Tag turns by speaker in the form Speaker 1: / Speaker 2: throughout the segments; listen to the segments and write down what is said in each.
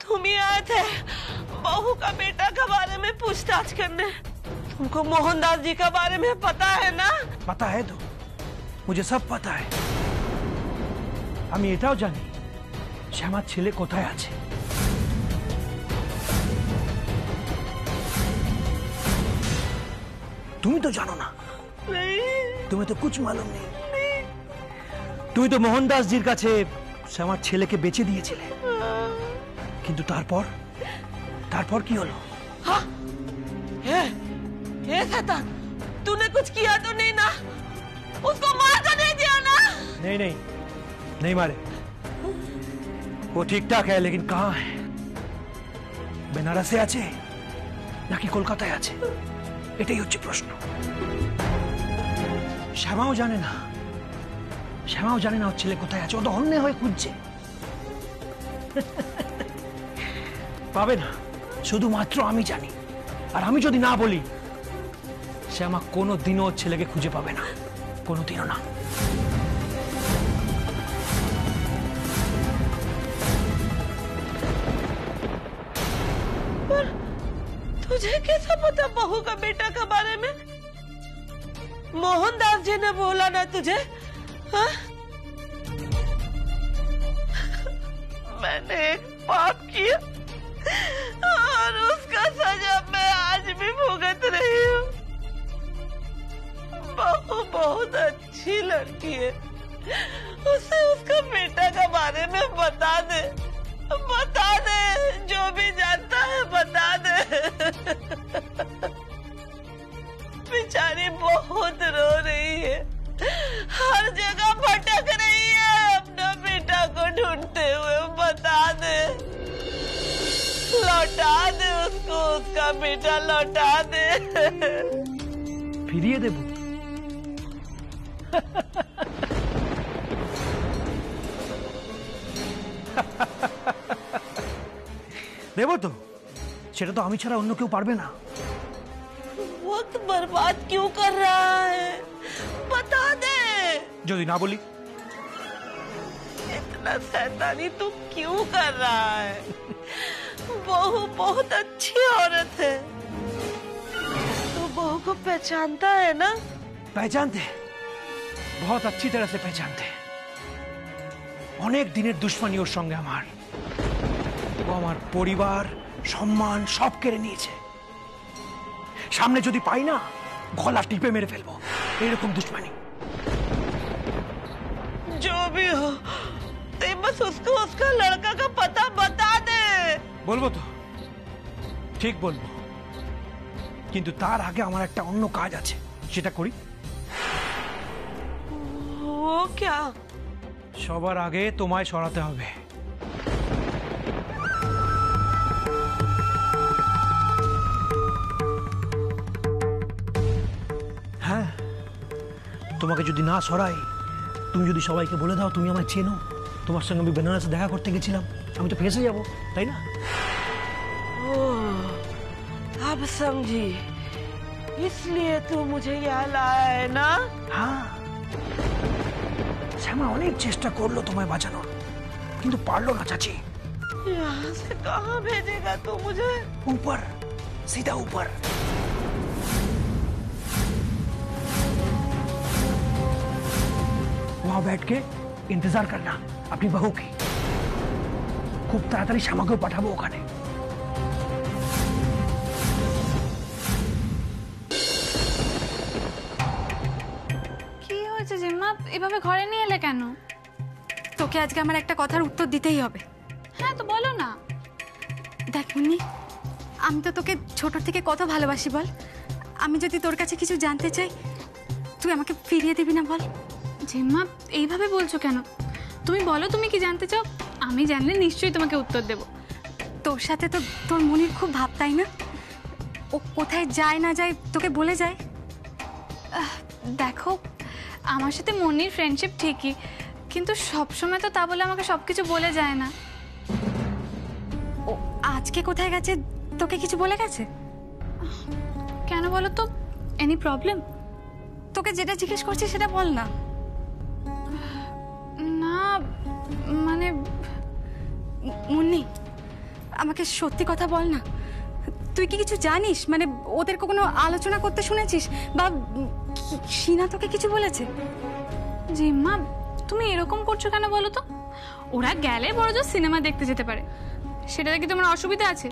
Speaker 1: तुम ही आए थे बहू का बेटा के बारे में पूछताछ करने। तुमको मोहनदास जी के बारे में पता है ना?
Speaker 2: पता है तो, मुझे सब पता है। আমি এটাও জানি শ্যামার ছেলে কোথায় আছে। তুমি তো জানো না। তুমি তো कुछ मालूम नहीं। তুমি তো মোহনদাস জির কাছে শ্যামার ছেলেকে বেচে দিয়েছিলে, কিন্তু তারপর কি হলো?
Speaker 1: हाँ? ये शैतान, तूने कुछ किया तो नहीं ना? उसको मार तो नहीं दिया ना?
Speaker 2: नहीं मारे। वो ठीक ठाक है, लेकिन कहाँ है? বেনারসে আছে নাকি কলকাতায় আছে, এটাই হচ্ছে প্রশ্ন। শ্যামাও জানে না ওর ছেলে কোথায় আছে। ও তো হন্যে হয়ে খুঁজছে, পাবে না। শুধুমাত্র আমি জানি, আর আমি যদি না বলি শ্যামা কোনোদিনও ওর ছেলেকে খুঁজে পাবে না, কোনোদিনও না।
Speaker 1: तुझे कैसा पता बहू का बेटा के बारे में? मोहनदास जी ने बोला ना तुझे? हाँ? मैंने एक पाप किया और उसका सजा मैं आज भी भुगत रही हूँ। बहू बहुत अच्छी लड़की है, उसे उसका बेटा के बारे में बता दे, जो भी जानता है बता दे। बेचारी बहुत रो रही है, हर जगह भटक रही है अपना बेटा को ढूंढते हुए। बता दे, लौटा दे उसको, उसका बेटा लौटा दे।
Speaker 2: फिरिए देबो? দেবো তো, সেটা তো আমি ছাড়া অন্য কেউ পারবে না।
Speaker 1: वक्त बर्बाद क्यों कर रहा है? बता दे।
Speaker 2: যদি না बली?
Speaker 1: इतना शैतानी तू क्यों कर रहा है? बहू बहुत अच्छी औरत है, तू बहू को पहचानता है ना?
Speaker 2: पहचानते, बहुत अच्छी तरह से पहचानते। অনেক দিনের দুশ্মনী ওর সঙ্গে আমার। ও আমার পরিবার, সম্মান সব কেড়ে নিয়েছে। সামনে যদি পাই না, গলা টিপে মেরে ফেলবো, এরকম দুশ্মনী।
Speaker 1: जो भी हो, ते बस उसको उसका लड़का का पता बता दे।
Speaker 2: বলবো তো, ঠিক বলবো, কিন্তু তার আগে আমার একটা অন্য কাজ আছে, সেটা করি।
Speaker 1: वो क्या?
Speaker 2: সবার আগে তোমায় সরাতে হবে। হ্যাঁ, তোমাকে যদি না সরাই, তুমি যদি সবাইকে বলে দাও তুমি আমায় চেনো, তোমার সঙ্গে আমি বেনারসে দেখা করতে গেছিলাম, আমি তো ফেঁসে যাবো, তাই না?
Speaker 1: अब समझी, इसलिए तू मुझे यहाँ लाया है ना?
Speaker 2: हाँ, শ্যামা অনেক চেষ্টা করলো তোমায় বাঁচানোর, কিন্তু পারলো না চাচি।
Speaker 1: यहाँ से कहाँ भेजेगा तू मुझे?
Speaker 2: ऊपर, सीधा ऊपर। वहां बैठ के इंतजार करना अपनी बहू की। खूब ताड़ाताड़ी শ্যামাকেও পাঠাবো ওখানে।
Speaker 3: জিম্মা, এভাবে ঘরে নিয়ে এলে কেন?
Speaker 4: তোকে আজকে আমার একটা কথার উত্তর দিতেই হবে।
Speaker 3: হ্যাঁ তো বলো না।
Speaker 4: দেখ মুন্নি, আমি তো তোকে ছোট থেকে কত ভালোবাসি বল। আমি যদি তোর কাছে কিছু জানতে চাই, তুই আমাকে ফিরিয়ে দিবি না বল?
Speaker 3: জিম্মা, এইভাবে বলছো কেন? তুমি বলো তুমি কি জানতে চাও, আমি জানলে নিশ্চয়ই তোমাকে উত্তর দেব।
Speaker 4: তোর সাথে তো তোর মনির খুব ভাব, তাই না? ও কোথায় যায় না যায় তোকে বলে যায়।
Speaker 3: দেখো, আমার সাথে মনির ফ্রেন্ডশিপ ঠিকই, কিন্তু সবসময় তো তা বলে আমাকে সবকিছু বলে যায় না।
Speaker 4: ও আজকে কোথায় গেছে তোকে কিছু বলে গেছে?
Speaker 3: কেন বলো তো? Any problem?
Speaker 4: তোকে যেটা জিজ্ঞেস করছি সেটা বল না।
Speaker 3: না মানে
Speaker 4: মুন্নি, আমাকে সত্যি কথা বল না, তুই কি কিছু জানিস? মানে ওদেরকে কোনো আলোচনা করতে শুনেছিস, বা সিনা তোকে কিছু বলেছে?
Speaker 3: জিম্মা, তুমি এরকম করছো কেন বলো তো? ওরা গেলে বড়জোর সিনেমা দেখতে যেতে পারে, সেটাতে কি তোমার অসুবিধা আছে?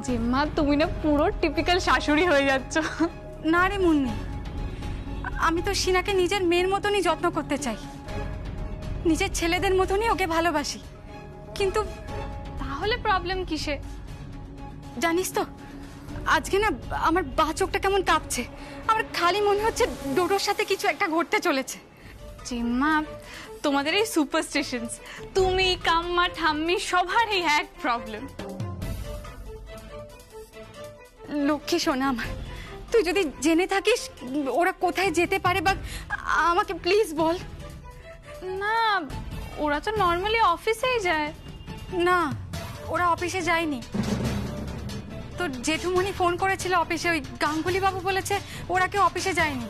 Speaker 3: জিম্মা, তুমি না পুরো টিপিক্যাল শাশুড়ি হয়ে যাচ্ছ।
Speaker 4: না রে মুন্নি, আমি তো সিনাকে নিজের মেয়ের মতনই যত্ন করতে চাই, নিজের ছেলেদের মতনই ওকে ভালোবাসি। কিন্তু
Speaker 3: তাহলে প্রবলেম কিসে?
Speaker 4: জানিস তো, আজকে না আমার বাঁ চোখটা কেমন কাঁপছে। আমার খালি মনে হচ্ছে ডোডোর সাথে কিছু একটা ঘটতে চলেছে।
Speaker 3: জিম্মা, তোমাদের এই সুপারস্টিশনস, তুমি কাম্মা ঠাম্মি সবারই এক প্রবলেম।
Speaker 4: লক্ষ্মী সোনা আমার, তুই যদি জেনে থাকিস ওরা কোথায় যেতে পারে, বা আমাকে প্লিজ বল।
Speaker 3: না, ওরা তো নর্মালি অফিসেই যায়।
Speaker 4: না, ওরা অফিসে যায়নি। তোর জেঠুমণি ফোন করেছিল অফিসে, ওই গাঙ্গুলি বাবু বলেছে ওরা কেউ অফিসে যায়নি।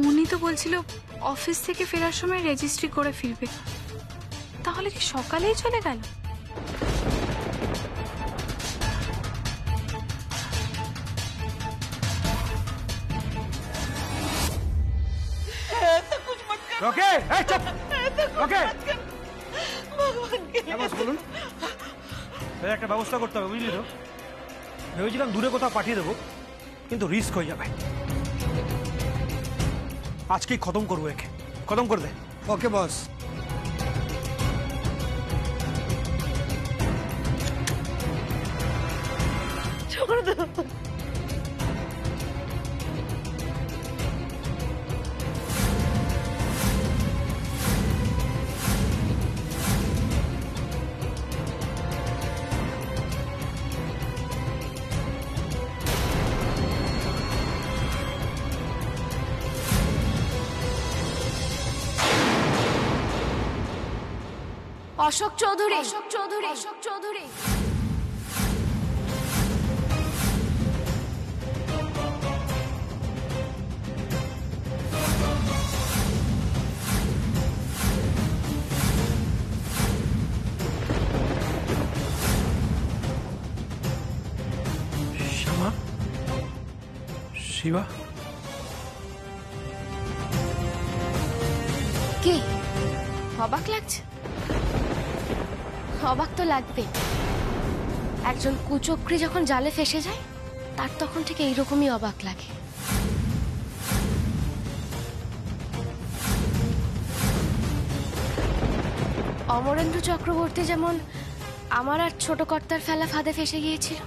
Speaker 3: মনি তো বলছিল অফিস থেকে ফেরার সময় রেজিস্ট্রি করে ফিরবে। তাহলে কি সকালেই চলে গেল?
Speaker 1: ऐसा कुछ मत कर,
Speaker 2: রকে, এই চুপ!
Speaker 1: ऐसा कुछ
Speaker 2: ओके।
Speaker 1: मत कर, भगवान के लिए।
Speaker 2: বস বলুন। এর একটা ব্যবস্থা করতে হবে, বুঝলি তো? ভেবেছিলাম দূরে কোথাও পাঠিয়ে দেবো, কিন্তু রিস্ক হয়ে যাবে। আজকেই খতম করবো একে, খতম করে দে।
Speaker 5: ওকে বস।
Speaker 1: छोड़ दो।
Speaker 6: অশোক চৌধুরী, অশোক চৌধুরী, অশোক চৌধুরী।
Speaker 2: শ্যামা, শিবা,
Speaker 6: কি অবাক লাগছে? অবাক তো লাগবে। একজন কুচক্রী যখন জালে ফেসে যায়, তার তখন ঠিক এইরকমই অবাক লাগে। অমরেন্দ্র চক্রবর্তী যেমন আমার আর ছোট কর্তার ফেলা ফাঁদে ফেসে গিয়েছিল,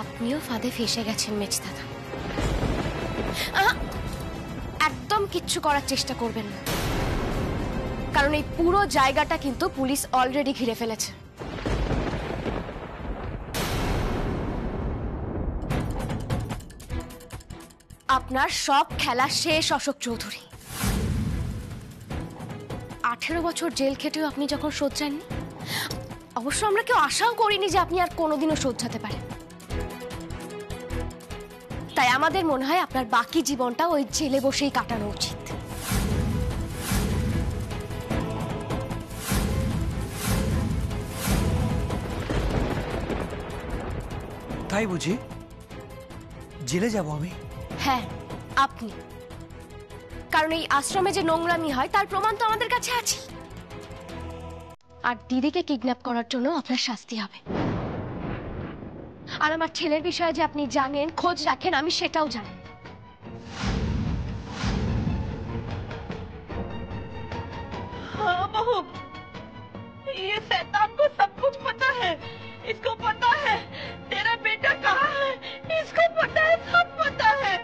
Speaker 6: আপনিও ফাঁদে ফেসে গেছেন মেজদাদা। একদম কিচ্ছু করার চেষ্টা করবেন না, কারণ এই পুরো জায়গাটা কিন্তু পুলিশ অলরেডি ঘিরে ফেলেছে। আপনার সব খেলা শেষ অশোক চৌধুরী। 18 বছর জেল খেটেও আপনি যখন শোধরাননি, অবশ্য আমরা কেউ আশাও করিনি যে আপনি আর কোনোদিনও শোধরাতে পারেন। তাই আমাদের মনে হয় আপনার বাকি জীবনটা ওই জেলে বসেই কাটানো উচিত।
Speaker 2: তাই বুঝি? জেলে যাব আমি?
Speaker 6: হ্যাঁ, আপনি। কারণ এই আশ্রমে যে নোংরামি হয় তার প্রমাণ তো আমাদের কাছে আছে। আর দিদিকে কিডন্যাপ করার জন্য আপনার শাস্তি হবে। আর আমার ছেলের বিষয়ে যে আপনি জানেন, খোঁজ রাখেন, আমি সেটাও জানি।
Speaker 1: हाँ बहू, ये शैतान को सब कुछ पता है। इसको पता है तेरा बेटा कहाँ है, इसको पता है, सब पता है।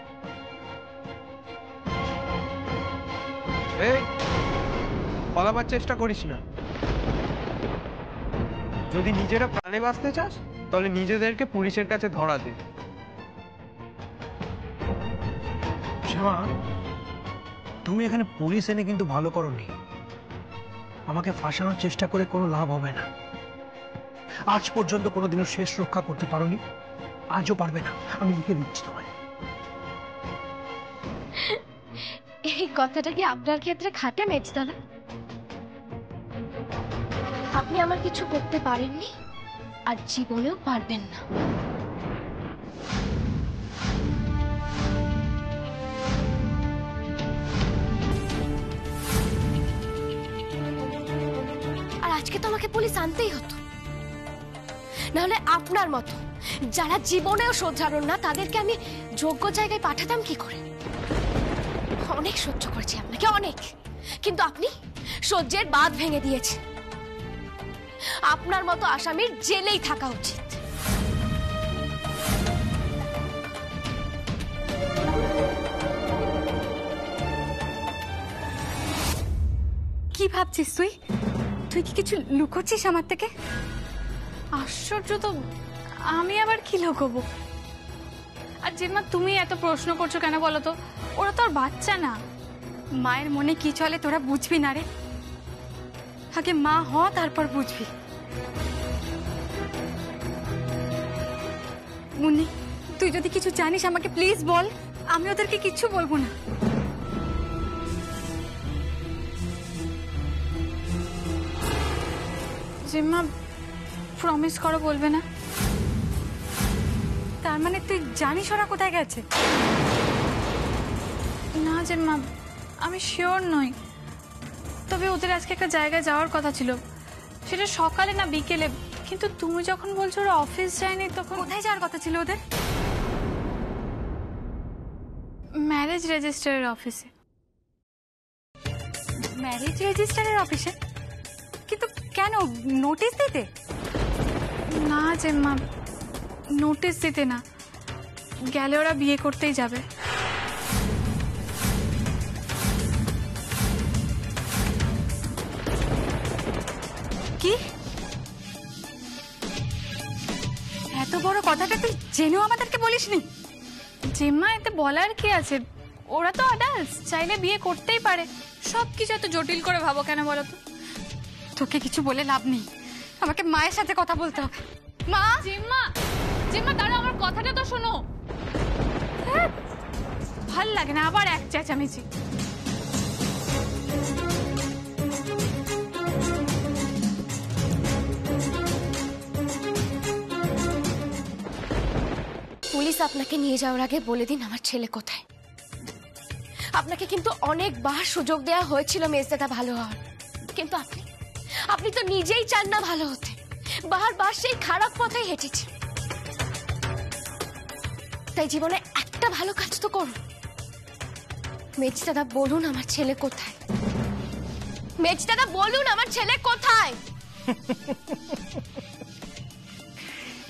Speaker 2: এই পালাবার চেষ্টা করিস না।
Speaker 7: যদি নিজেরা প্রাণে বাঁচতে চাস তাহলে নিজেদেরকে পুলিশের কাছে ধরা দে।
Speaker 2: শ্যামা, তুমি এখানে পুলিশ এনে কিন্তু ভালো করোনি। আমাকে ফাঁসানোর চেষ্টা করে কোনো লাভ হবে না। আজ পর্যন্ত কোনোদিনও শেষ রক্ষা করতে পারোনি, আজও পারবে না। আমি লিখে দিচ্ছি তোমায়।
Speaker 6: এই কথাটা কি আপনার ক্ষেত্রে খাটে মেজদাদা? আপনি আমার কিছু করতে পারেননি, আর জীবনেও পারবেন না। আর আজকে তো আমাকে পুলিশ আনতেই হতো, নাহলে আপনার মতো যারা জীবনেও শোধরানোর না তাদেরকে আমি যোগ্য জায়গায় পাঠাতাম কি করে? অনেক সহ্য করছি আপনাকে, অনেক, কিন্তু আপনি সহ্যের বাঁধ ভেঙে দিয়েছেন। আপনার মতো আসামির জেলেই থাকা উচিত।
Speaker 4: কি ভাবছিস তুই? তুই কি কিছু লুকোচ্ছিস আমার থেকে?
Speaker 3: আশ্চর্য তো, আমি আবার কি লুকোবো? আর জেম্মা তুমি এত প্রশ্ন করছো কেন বলো তো? ওরা তো আর বাচ্চা না।
Speaker 4: মায়ের মনে কি চলে তোরা বুঝবি না রে। আগে মা হ, তারপর বুঝবি। মুন্নি, তুই যদি কিছু জানিস আমাকে প্লিজ বল, আমি ওদেরকে কিচ্ছু বলবো না।
Speaker 3: জেম্মা প্রমিস করো বলবে না?
Speaker 4: তার মানে তুই জানিস ওরা কোথায় গেছে?
Speaker 3: না জেম্মা, আমি শিওর নই। তবে ওদের আজকে একটা জায়গায় যাওয়ার কথা ছিল, সেটা সকালে না বিকেলে। কিন্তু তুমি যখন বলছো ওরা অফিস যায়নি, তখন
Speaker 4: কোথায় যাওয়ার কথা ছিল ওদের?
Speaker 3: ম্যারেজ রেজিস্টারের অফিসে।
Speaker 4: ম্যারেজ রেজিস্টারের অফিসে? কিন্তু কেন, নোটিশ দিতে?
Speaker 3: না জেম্মা, নোটিশ দিতে না, গেলে ওরা বিয়ে করতেই যাবে।
Speaker 4: কি? এত বড় কথাটা তুই জেনেও আমাদেরকে বলিসনি?
Speaker 3: জেম্মা এতে বলার কি আছে? ওরা তো অ্যাডাল্টস, চাইলে বিয়ে করতেই পারে। সবকিছু এত জটিল করে ভাবো কেন বলো তো?
Speaker 4: তোকে কিছু বলে লাভ নেই, আমাকে মায়ের সাথে কথা বলতে হবে। মা!
Speaker 3: জেম্মা, জেম্মা দাঁড়াও, আমার কথাটা তো শোনো। ভাল লাগে না আবার এক চেঁচামেচি।
Speaker 6: পুলিশ আপনাকে নিয়ে যাওয়ার আগে বলে দিন আমার ছেলে কোথায়। আপনাকে কিন্তু অনেকবার সুযোগ দেওয়া হয়েছিল মেজদাদা ভালো হওয়ার, কিন্তু আপনি তো নিজেই চান না ভালো হতে, বারবার সেই খারাপ পথে হেঁটেছে। তাই জীবনে একটা ভালো কাজ তো করুন। মেজদাদা বলুন আমার ছেলে কোথায়, মেজদাদা বলুন আমার ছেলে কোথায়।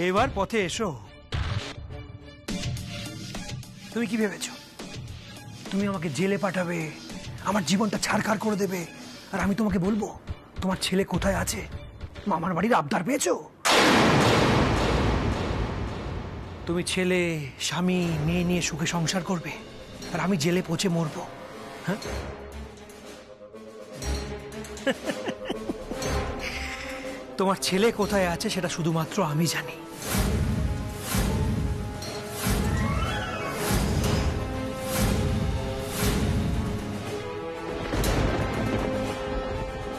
Speaker 2: এবার পথে এসো। তুমি কি ভেবেছো তুমি আমাকে জেলে পাঠাবে, আমার জীবনটা ছাড়খাড় করে দেবে, আর আমি তোমাকে বলবো তোমার ছেলে কোথায় আছে? মামার বাড়ির আবদার পেয়েছো? তুমি ছেলে, স্বামী, মেয়ে নিয়ে সুখে সংসার করবে, আর আমি জেলে পচে মরবো। হ্যাঁ, তোমার ছেলে কোথায় আছে সেটা শুধুমাত্র আমি জানি।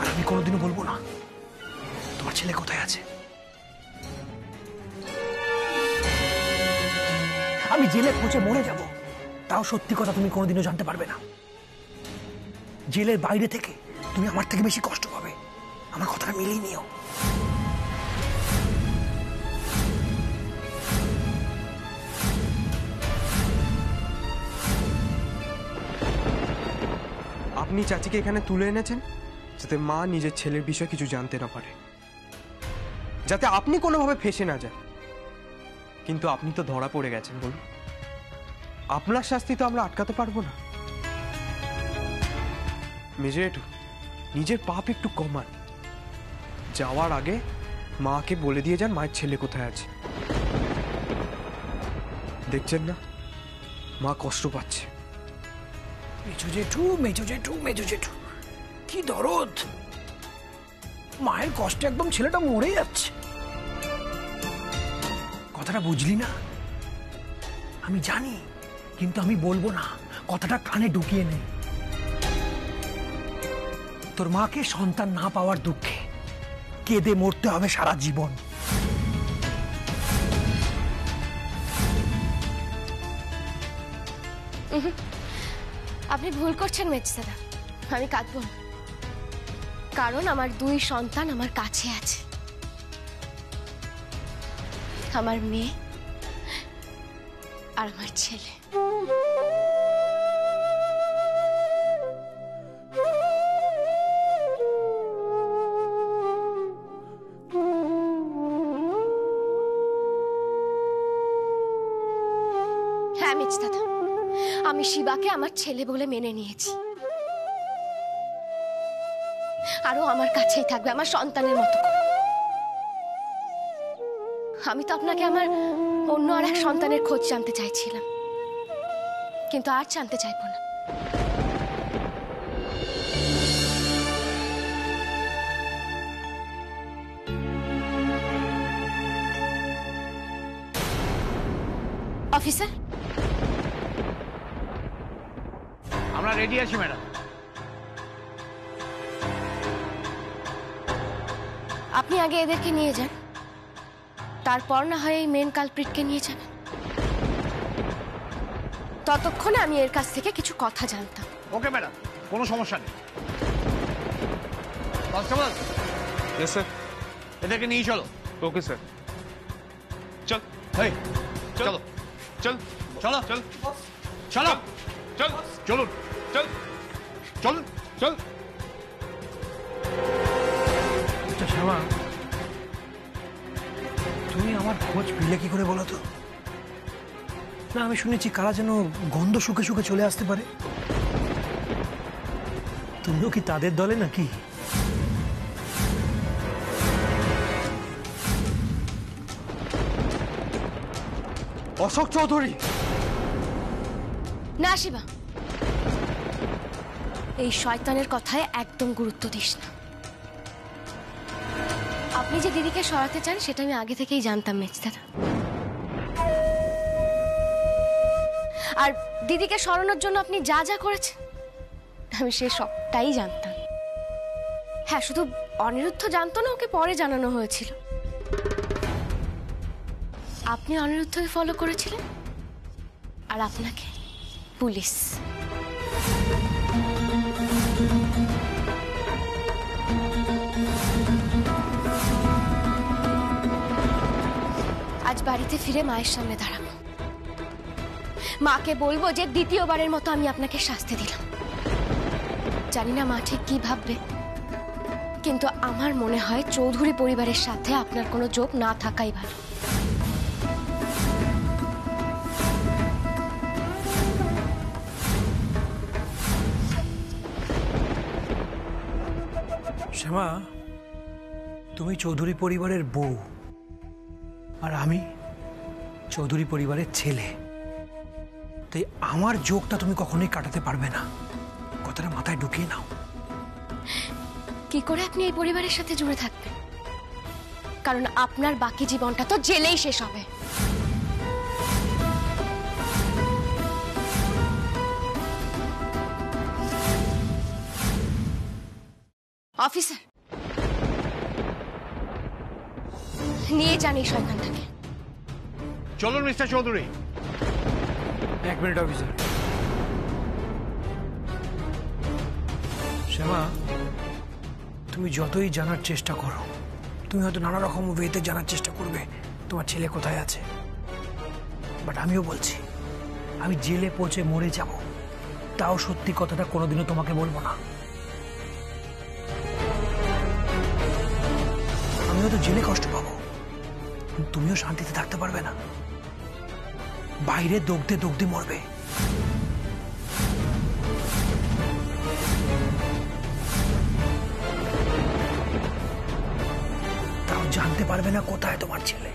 Speaker 2: আর আমি কোনোদিনও বলবো না তোমার ছেলে কোথায় আছে। আমি জেলে পচে মরে যাব, তাও সত্যি কথা তুমি কোনোদিনও জানতে পারবে না। জেলের বাইরে থেকে তুমি আমার থেকে বেশি কষ্ট পাবে, আমার কথাটা মিলিয়ে নিও।
Speaker 7: আপনি চাচিকে এখানে তুলে এনেছেন যাতে মা নিজের ছেলের বিষয়ে কিছু জানতে না পারে, যাতে আপনি কোনোভাবে ফেঁসে না যান। কিন্তু আপনি তো ধরা পড়ে গেছেন, বলুন আপনার শাস্তি তো আমরা আটকাতে পারবো না। মেজেটু, নিজের পাপ একটু কমান। যাওয়ার আগে মাকে বলে দিয়ে যান মায়ের ছেলে কোথায় আছে। দেখছেন না মা কষ্ট পাচ্ছে।
Speaker 2: মেজো জেঠু, মেজো জেঠু, মেজো জেঠু, কি দরদ! মায়ের কষ্টে একদম ছেলেটা মরে যাচ্ছে। কথাটা বুঝলি না? আমি জানি, কিন্তু আমি বলবো না, কথাটা কানে ঢুকিয়ে নে। তোর মাকে সন্তান না পাওয়ার দুঃখে কেঁদে মরতে হবে সারা জীবন।
Speaker 6: আপনি ভুল করছেন মেজদাদা, আমি কাঁদবো না, কারণ আমার 2 সন্তান আমার কাছে আছে, আমার মেয়ে আর আমার ছেলে। হ্যাঁ মেজদাদা, আমি শিবাকে আমার ছেলে বলে মেনে নিয়েছি, আরো আমার কাছেই থাকবে আমার সন্তানের মতো করে। আমি তো আপনাকে আমার অন্য আর এক সন্তানের খোঁজ জানতে চাইছিলাম, কিন্তু আর জানতে চাইবো না। অফিসার,
Speaker 2: আমরা রেডি আছি ম্যাডাম।
Speaker 6: আপনি আগে এদেরকে নিয়ে যান, তারপর না হয় এই মেন কালপ্রিটকে নিয়ে যাবেন। ততক্ষণে আমি এর কাছ থেকে কিছু কথা জানতাম।
Speaker 2: ওকে ম্যাডাম, কোনো সমস্যা নেই। Constable,
Speaker 7: yes sir.
Speaker 2: এদেরকে নিয়ে চলো।
Speaker 7: Okay sir.
Speaker 2: চল, এই চলো,
Speaker 7: चल
Speaker 2: চলো,
Speaker 7: चल
Speaker 2: চলো,
Speaker 7: चल
Speaker 2: চলুন,
Speaker 7: चल
Speaker 2: চল।
Speaker 7: चल।
Speaker 2: শ্যামা, তুমি আমার খোঁজ পেলে কি করে বলো তো? না, আমি শুনেছি কারা যেন গন্ধ শুকে শুকে চলে আসতে পারে। তুমিও কি তাদের দলে নাকি?
Speaker 7: অশোক চৌধুরী,
Speaker 6: না শিবা, এই শয়তানের কথায় একদম গুরুত্ব দিস না। আপনি যে দিদিকে সরাতে চান সেটা আমি আগে থেকেই জানতাম মেজদাদা, আর দিদিকে সরানোর জন্য আপনি যা যা করেছেন আমি সে সবটাই জানতাম। হ্যাঁ, শুধু অনিরুদ্ধ জানতো না, ওকে পরে জানানো হয়েছিল। আপনি অনিরুদ্ধকে ফলো করেছিলেন আর আপনাকে পুলিশ। আজ বাড়িতে ফিরে মায়ের সামনে দাঁড়াবো, মাকে বলবো যে দ্বিতীয়বারের মতো আমি আপনাকে শাস্তি দিলাম। জানি না মা ঠিক কি ভাববে, কিন্তু আমার মনে হয় চৌধুরী পরিবারের সাথে আপনার কোনো যোগ না থাকাই ভালো।
Speaker 2: শ্যামা, তুমি চৌধুরী পরিবারের বউ আর আমি চৌধুরী পরিবারের ছেলে, তাই আমার যোগটা তুমি কখনোই কাটাতে পারবে না। কথাটা মাথায় ঢুকিয়ে নাও।
Speaker 6: কি করে আপনি এই পরিবারের সাথে জুড়ে থাকবেন? কারণ আপনার বাকি জীবনটা তো জেলেই শেষ হবে। অফিসার, নিয়ে যান এই শয়তানটাকে।
Speaker 2: চলুন mister Chowdhury. 1 minute officer. Shyama, তুমি যতই জানার চেষ্টা করো, তুমি হয়তো নানা রকম ওয়েতে জানার চেষ্টা করবে তোমার ছেলে কোথায় আছে, বাট আমিও বলছি, আমি জেলে পৌঁছে মরে যাব, তাও সত্যি কথাটা কোনোদিনও তোমাকে বলবো না। আমি হয়তো জেলে কষ্ট পাবো, তুমিও শান্তিতে থাকতে পারবে না, বাইরে দগ্ধে দগ্ধে মরবে। তাও জানতে পারবে না কোথায় তোমার ছেলে।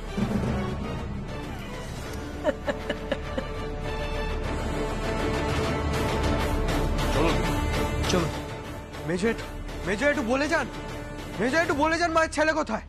Speaker 2: চলো।
Speaker 7: মেজর একটু বলে যান, মেজর একটু বলে যান মায়ের ছেলে কোথায়।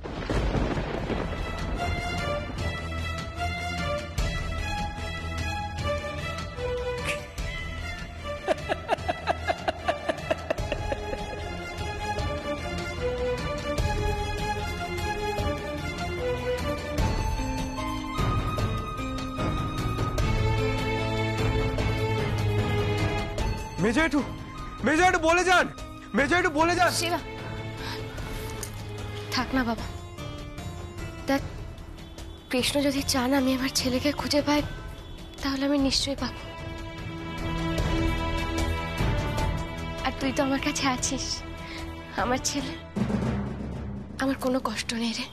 Speaker 7: মেজো একটু বলে যান, মেজো একটু বলে যান।
Speaker 6: শিবা থাক না বাবা, দেখ কৃষ্ণ যদি চান আমি আমার ছেলেকে খুঁজে পাই তাহলে আমি নিশ্চয়ই পাবো। আর তুই তো আমার কাছে আছিস, আমার ছেলে, আমার কোনো কষ্ট নেই রে।